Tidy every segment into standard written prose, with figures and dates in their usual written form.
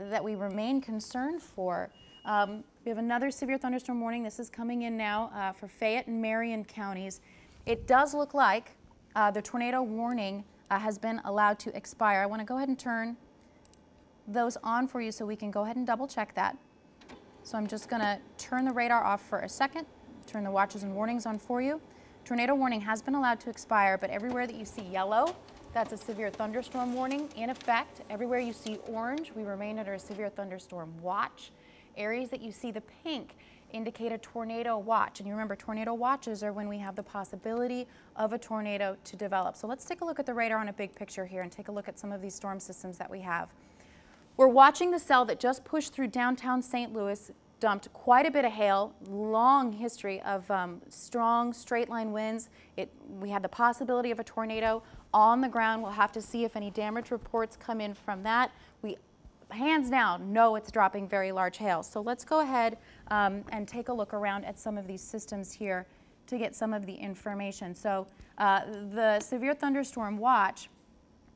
that we remain concerned for. We have another severe thunderstorm warning. This is coming in now for Fayette and Marion counties. It does look like the tornado warning has been allowed to expire. I want to go ahead and turn those on for you so we can go ahead and double check that. So I'm just going to turn the radar off for a second, turn the watches and warnings on for you. Tornado warning has been allowed to expire, but everywhere that you see yellow, that's a severe thunderstorm warning in effect. Everywhere you see orange, we remain under a severe thunderstorm watch. Areas that you see the pink indicate a tornado watch. And you remember, tornado watches are when we have the possibility of a tornado to develop. So let's take a look at the radar on a big picture here and take a look at some of these storm systems that we have. We're watching the cell that just pushed through downtown St. Louis, dumped quite a bit of hail, long history of strong straight line winds. We had the possibility of a tornado on the ground. We'll have to see if any damage reports come in from that. We hands down know it's dropping very large hail. So let's go ahead and take a look around at some of these systems here to get some of the information. So the severe thunderstorm watch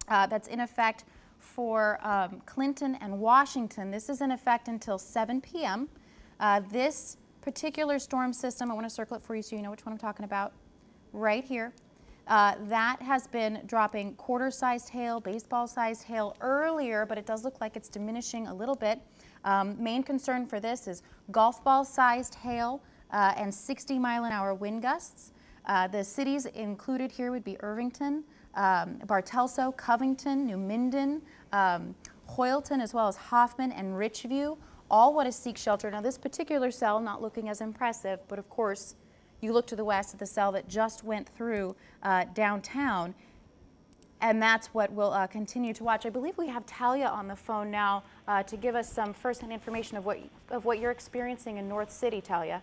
that's in effect for Clinton and Washington, this is in effect until 7 p.m. This particular storm system, I want to circle it for you so you know which one I'm talking about, right here. That has been dropping quarter-sized hail, baseball-sized hail earlier, but it does look like it's diminishing a little bit. Main concern for this is golf ball-sized hail and 60-mile-an-hour wind gusts. The cities included here would be Irvington, Bartelso, Covington, New Minden, Hoyleton, as well as Hoffman and Richview, all want to seek shelter. Now, this particular cell not looking as impressive, but of course, you look to the west at the cell that just went through downtown, and that's what we'll continue to watch. I believe we have Talia on the phone now to give us some first-hand information of what you're experiencing in North City, Talia.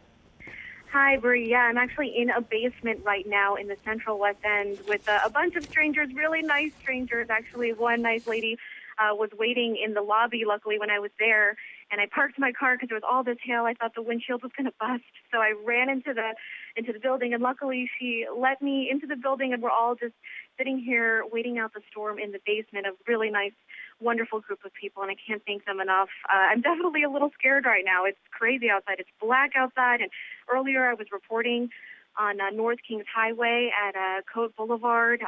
Hi, Bree. Yeah, I'm actually in a basement right now in the Central West End with a bunch of strangers, really nice strangers. Actually, one nice lady was waiting in the lobby, luckily, when I was there. And I parked my car because there was all this hail. I thought the windshield was going to bust. So I ran into the building, and luckily she let me into the building, and we're all just sitting here waiting out the storm in the basement. A really nice, wonderful group of people, and I can't thank them enough. I'm definitely a little scared right now. It's crazy outside. It's black outside, and earlier I was reporting on North Kings Highway at Cote Boulevard.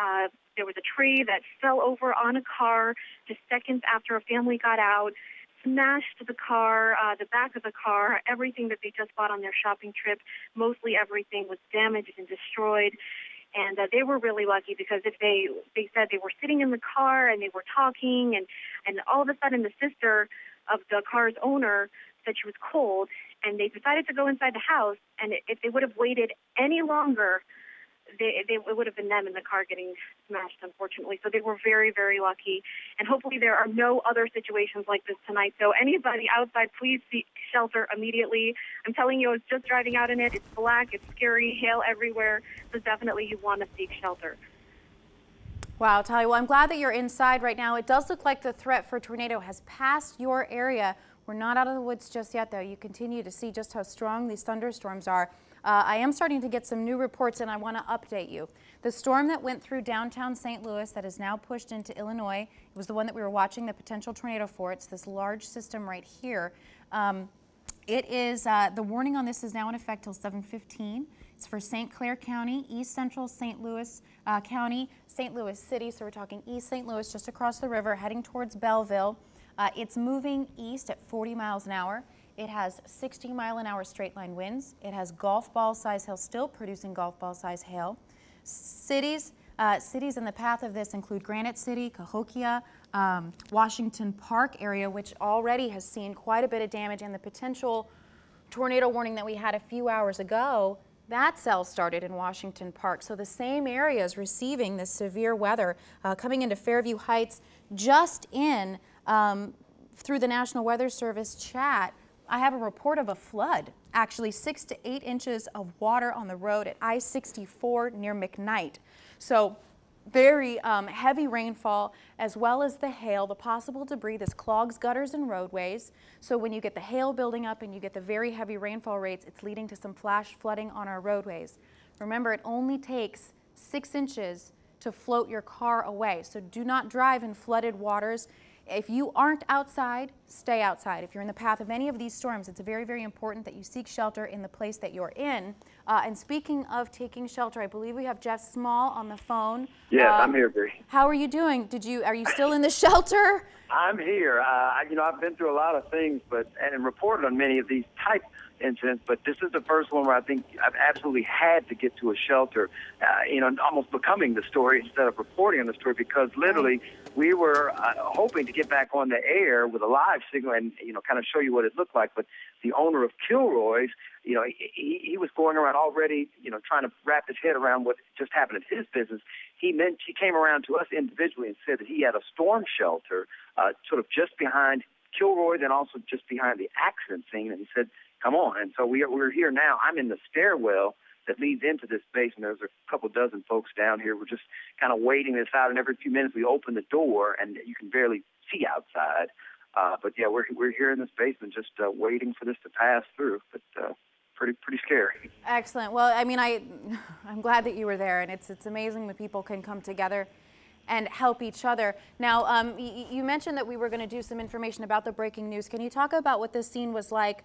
There was a tree that fell over on a car just seconds after a family got out, smashed the car, the back of the car, everything that they just bought on their shopping trip. Mostly everything was damaged and destroyed. And they were really lucky because if they said they were sitting in the car and they were talking, and all of a sudden the sister of the car's owner said she was cold, and they decided to go inside the house, and if they would have waited any longer, it would have been them in the car getting smashed, unfortunately. So they were very, very lucky. And hopefully there are no other situations like this tonight. So anybody outside, please seek shelter immediately. I'm telling you, I was just driving out in it. It's black. It's scary. Hail everywhere. So definitely you want to seek shelter. Wow, Talia, well, I'm glad that you're inside right now. It does look like the threat for a tornado has passed your area. We're not out of the woods just yet, though. You continue to see just how strong these thunderstorms are. I am starting to get some new reports, and I want to update you. The storm that went through downtown St. Louis that is now pushed into Illinois, it was the one that we were watching the potential tornado for. It's this large system right here. It is, the warning on this is now in effect till 7:15. It's for St. Clair County, East Central St. Louis County, St. Louis City, so we're talking East St. Louis, just across the river, heading towards Belleville. It's moving east at 40 miles an hour. It has 60-mile-an-hour straight-line winds. It has golf ball-size hail, still producing golf ball-size hail. Cities in the path of this include Granite City, Cahokia, Washington Park area, which already has seen quite a bit of damage, and the potential tornado warning that we had a few hours ago, that cell started in Washington Park. So the same areas receiving this severe weather coming into Fairview Heights. Just in through the National Weather Service chat, I have a report of a flood, actually 6 to 8 inches of water on the road at I-64 near McKnight. So very heavy rainfall, as well as the hail, the possible debris. This clogs gutters and roadways. So when you get the hail building up and you get the very heavy rainfall rates, it's leading to some flash flooding on our roadways. Remember, it only takes 6 inches to float your car away. So do not drive in flooded waters. If you aren't outside, stay outside. If you're in the path of any of these storms, it's very, very important that you seek shelter in the place that you're in. And speaking of taking shelter, I believe we have Jeff Small on the phone. Yes, I'm here, Bree. How are you doing? Are you still in the shelter? I'm here. I've been through a lot of things, and reported on many of these type incidents, but this is the first one where I think I've absolutely had to get to a shelter, almost becoming the story instead of reporting on the story, because literally we were hoping to get back on the air with a live signal and, kind of show you what it looked like. But the owner of Kilroy's, he was going around already, trying to wrap his head around what just happened at his business. He came around to us individually and said that he had a storm shelter sort of just behind Kilroy, then also just behind the accident scene. And he said, come on. And so we're here now. I'm in the stairwell that leads into this basement. There's a couple dozen folks down here. We're just kind of waiting this out, and every few minutes we open the door, and you can barely see outside. But yeah, we're here in this basement just waiting for this to pass through. But pretty scary. Excellent. Well, I mean, I'm glad that you were there, and it's amazing that people can come together and help each other. Now, you mentioned that we were going to do some information about the breaking news. Can you talk about what this scene was like,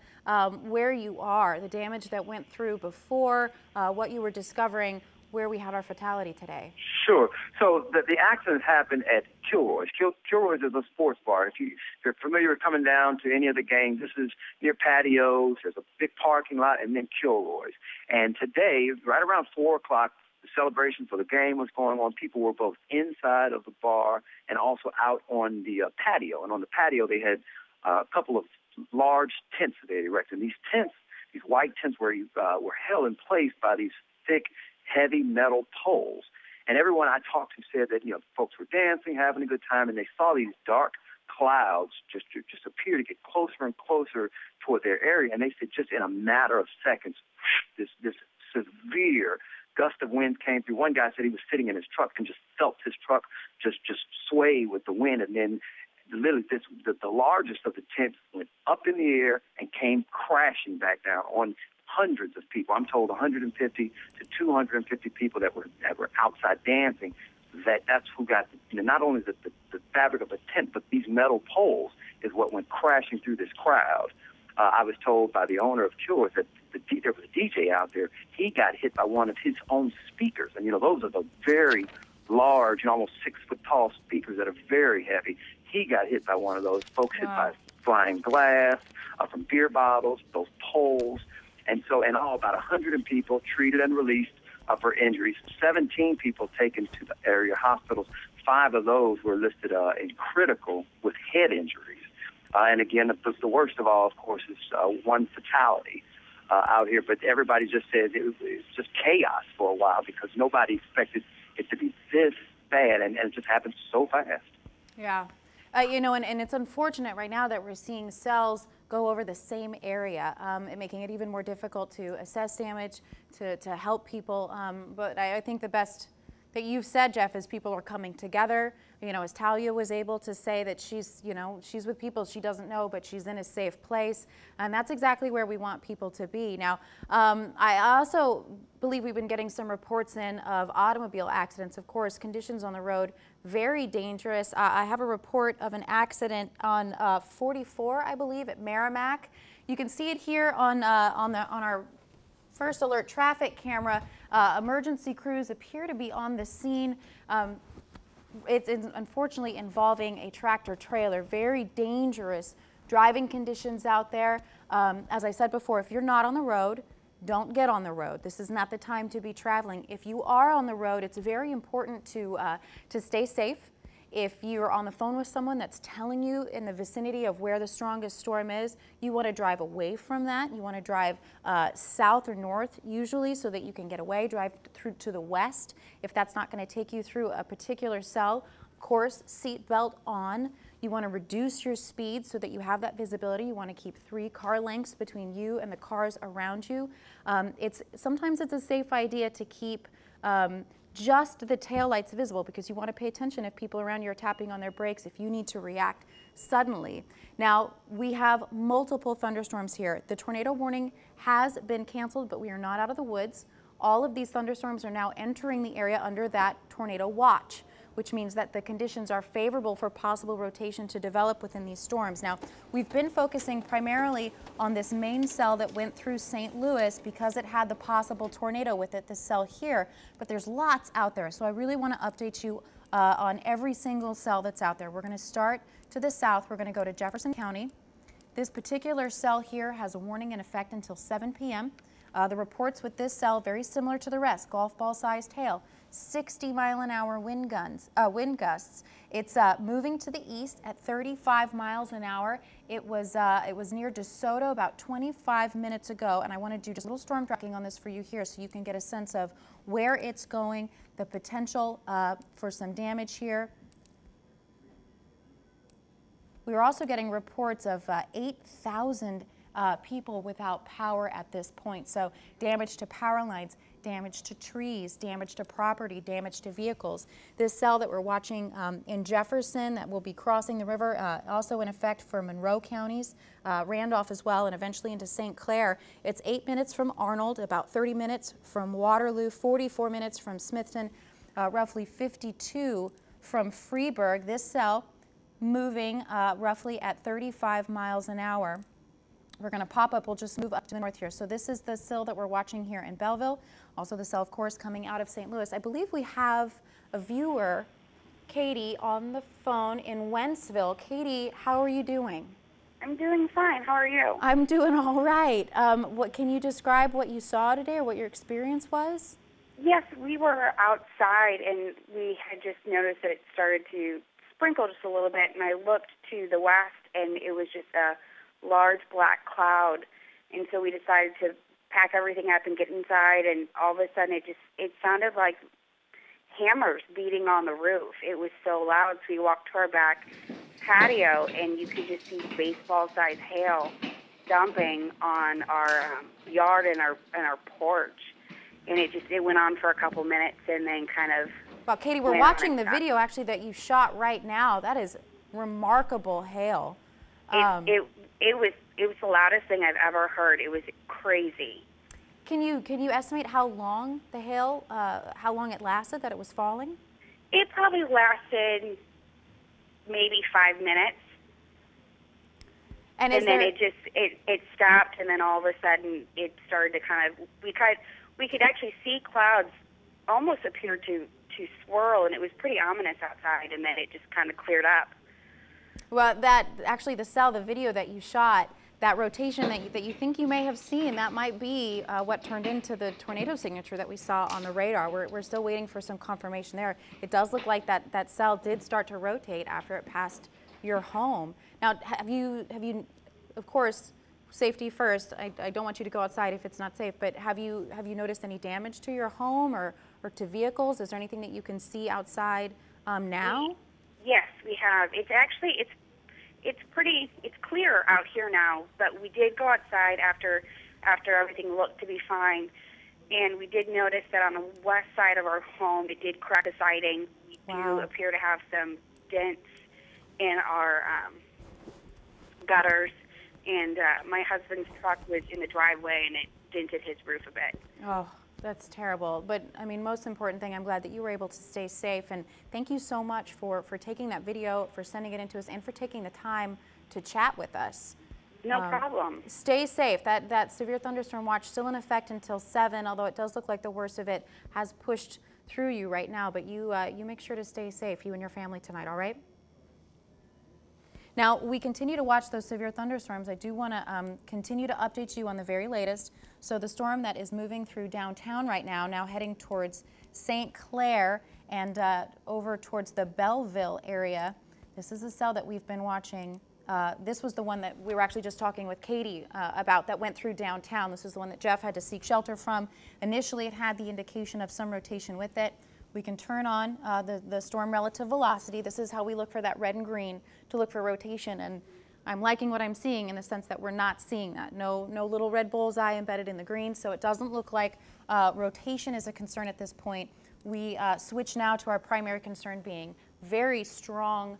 where you are, the damage that went through before, what you were discovering, where we had our fatality today? Sure. So the accident happened at Kilroy's. Kilroy's is a sports bar. If you're familiar with coming down to any of the games, this is near patios. There's a big parking lot, and then Kilroy's. And today, right around 4 o'clock, the celebration for the game was going on. People were both inside of the bar and also out on the patio. And on the patio, they had a couple of large tents that they had erected. And these tents, these white tents, were held in place by these thick, heavy metal poles. And everyone I talked to said that, folks were dancing, having a good time, and they saw these dark clouds just appear to get closer and closer toward their area. And they said just in a matter of seconds, this severe gust of wind came through. One guy said he was sitting in his truck and just felt his truck just sway with the wind. And then literally the largest of the tents went up in the air and came crashing back down on hundreds of people. I'm told 150 to 250 people that were outside dancing. That's who got, not only the fabric of the tent, but these metal poles is what went crashing through this crowd. I was told by the owner of Kilroy's that there was a DJ out there. He got hit by one of his own speakers. And, those are the very large, almost 6-foot-tall speakers that are very heavy. He got hit by one of those. Folks hit by flying glass from beer bottles, those poles. And so in all, about 100 people treated and released for injuries. 17 people taken to the area hospitals. 5 of those were listed in critical with head injuries. And again, the worst of all, of course, is one fatality out here. But everybody just said it was just chaos for a while because nobody expected it to be this bad, and it just happened so fast. Yeah. And it's unfortunate right now that we're seeing cells go over the same area, and making it even more difficult to assess damage, to help people. But I think the best that you've said, Jeff, is people are coming together. As Talia was able to say that she's with people she doesn't know, but she's in a safe place. And that's exactly where we want people to be. Now, I also believe we've been getting some reports in of automobile accidents. Of course, conditions on the road, very dangerous. I have a report of an accident on 44, I believe, at Merrimack. You can see it here on our First Alert traffic camera. Emergency crews appear to be on the scene. It's unfortunately involving a tractor trailer. Very dangerous driving conditions out there. As I said before, if you're not on the road, don't get on the road. This is not the time to be traveling. If you are on the road, it's very important to stay safe. If you're on the phone with someone that's telling you in the vicinity of where the strongest storm is, you want to drive away from that. You want to drive south or north usually so that you can get away, drive through to the west if that's not going to take you through a particular cell. Of course, seat belt on. You want to reduce your speed so that you have that visibility. You want to keep 3 car lengths between you and the cars around you. Sometimes it's a safe idea to keep just the taillights visible because you want to pay attention if people around you are tapping on their brakes, if you need to react suddenly. Now, we have multiple thunderstorms here. The tornado warning has been canceled, but we are not out of the woods. All of these thunderstorms are now entering the area under that tornado watch. which means that the conditions are favorable for possible rotation to develop within these storms. Now, we've been focusing primarily on this main cell that went through St. Louis because it had the possible tornado with it, this cell here, but there's lots out there. So I really want to update you on every single cell that's out there. We're going to start to the south. We're going to go to Jefferson County. This particular cell here has a warning in effect until 7 p.m. The reports with this cell, very similar to the rest, golf ball sized hail, 60-mile-an-hour wind gusts. It's moving to the east at 35 miles an hour. It was near DeSoto about 25 minutes ago, and I want to do just a little storm tracking on this for you here so you can get a sense of where it's going, the potential for some damage here. We are also getting reports of 8,000 people without power at this point. So damage to power lines, damage to trees, damage to property, damage to vehicles. This cell that we're watching in Jefferson that will be crossing the river, also in effect for Monroe counties, Randolph as well, and eventually into St. Clair. It's 8 minutes from Arnold, about 30 minutes from Waterloo, 44 minutes from Smithton, roughly 52 from Freeburg. This cell moving roughly at 35 miles an hour. We're going to pop up, we'll just move up to the north here. So this is the cell that we're watching here in Belleville. Also the cell, of course, coming out of St. Louis. I believe we have a viewer, Katie, on the phone in Wentzville. Katie, how are you doing? I'm doing fine. How are you? I'm doing all right. Can you describe what you saw today or what your experience was? Yes, we were outside and we had just noticed that it started to sprinkle just a little bit, and I looked to the west and it was just a large black cloud, and so we decided to pack everything up and get inside, and all of a sudden it sounded like hammers beating on the roof. It was so loud, so we walked to our back patio and you could just see baseball-sized hail dumping on our yard and our porch, and it went on for a couple minutes and then kind of. Well, Katie, we're watching the video actually that you shot right now. That is remarkable hail. It was the loudest thing I've ever heard. It was crazy. Can you estimate how long the hail, how long it lasted that it was falling? It probably lasted maybe 5 minutes. And then it stopped, and then all of a sudden it started to kind of we could actually see clouds almost appear to swirl, and it was pretty ominous outside, and then it just kind of cleared up. Well, the video that you shot, that rotation that you think you may have seen, that might be what turned into the tornado signature that we saw on the radar. We're still waiting for some confirmation there. It does look like that cell did start to rotate after it passed your home. Now, have you, of course, safety first. I don't want you to go outside if it's not safe, but have you noticed any damage to your home or to vehicles? Is there anything that you can see outside now? Yes, we have. It's clear out here now, but we did go outside after everything looked to be fine, and we did notice that on the west side of our home, it did crack the siding. We do appear to have some dents in our gutters, and my husband's truck was in the driveway, and it dented his roof a bit. Oh, that's terrible. But, I mean, most important thing, I'm glad that you were able to stay safe, and thank you so much for taking that video, for sending it in to us, and for taking the time to chat with us. No problem. Stay safe. That severe thunderstorm watch still in effect until 7, although it does look like the worst of it has pushed through you right now, but you make sure to stay safe, you and your family tonight, all right? Now, we continue to watch those severe thunderstorms. I do want to continue to update you on the very latest. So the storm that is moving through downtown right now heading towards St. Clair and over towards the Belleville area. This is a cell that we've been watching. This was the one that we were actually just talking with Katie about that went through downtown. This is the one that Jeff had to seek shelter from. Initially, it had the indication of some rotation with it. We can turn on the storm relative velocity. This is how we look for that red and green to look for rotation. And I'm liking what I'm seeing in the sense that we're not seeing that. No little red bullseye embedded in the green, so it doesn't look like rotation is a concern at this point. We switch now to our primary concern being very strong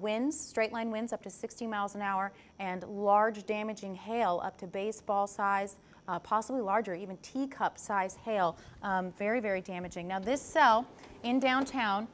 winds, straight line winds up to 60 miles an hour, and large damaging hail up to baseball size, possibly larger, even teacup size hail. Very, very damaging. Now this cell in downtown,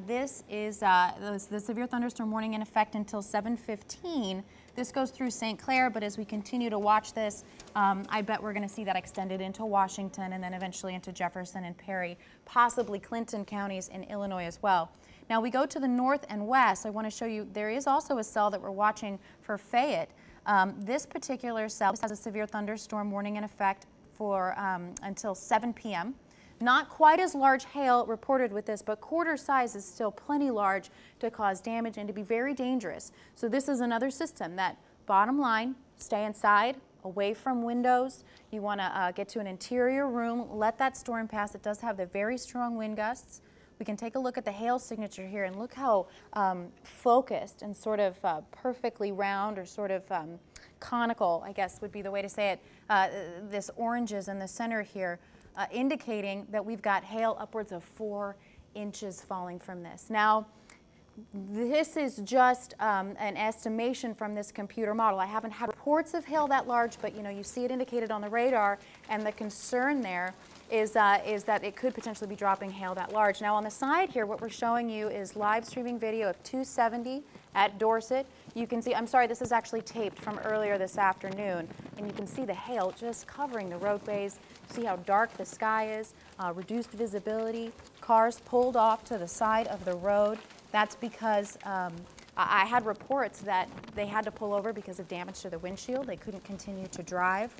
This is the severe thunderstorm warning in effect until 7:15. This goes through St. Clair, but as we continue to watch this, I bet we're going to see that extended into Washington and then eventually into Jefferson and Perry, possibly Clinton counties in Illinois as well. Now we go to the north and west. I want to show you there is also a cell that we're watching for Fayette. This particular cell has a severe thunderstorm warning in effect for until 7 p.m. Not quite as large hail reported with this, but quarter size is still plenty large to cause damage and to be very dangerous. So this is another system that, bottom line, stay inside, away from windows. You want to get to an interior room, let that storm pass. It does have the very strong wind gusts. We can take a look at the hail signature here and look how focused and sort of perfectly round or sort of conical, I guess would be the way to say it. This orange is in the center here. Indicating that we've got hail upwards of 4 inches falling from this. Now, this is just an estimation from this computer model. I haven't had reports of hail that large, but you see it indicated on the radar, and the concern there is that it could potentially be dropping hail that large. Now on the side here, what we're showing you is live streaming video of 270 at Dorset. You can see, I'm sorry, this is actually taped from earlier this afternoon, and you can see the hail just covering the roadways. See how dark the sky is, reduced visibility, cars pulled off to the side of the road. That's because I had reports that they had to pull over because of damage to the windshield. They couldn't continue to drive.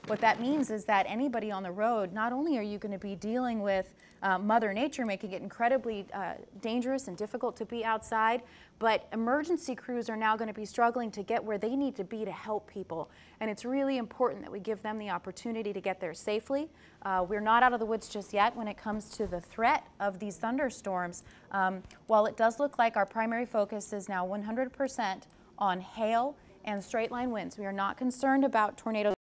What that means is that anybody on the road, not only are you going to be dealing with Mother Nature making it incredibly dangerous and difficult to be outside, but emergency crews are now going to be struggling to get where they need to be to help people. And it's really important that we give them the opportunity to get there safely. We're not out of the woods just yet when it comes to the threat of these thunderstorms. While it does look like our primary focus is now 100% on hail and straight line winds, we are not concerned about tornadoes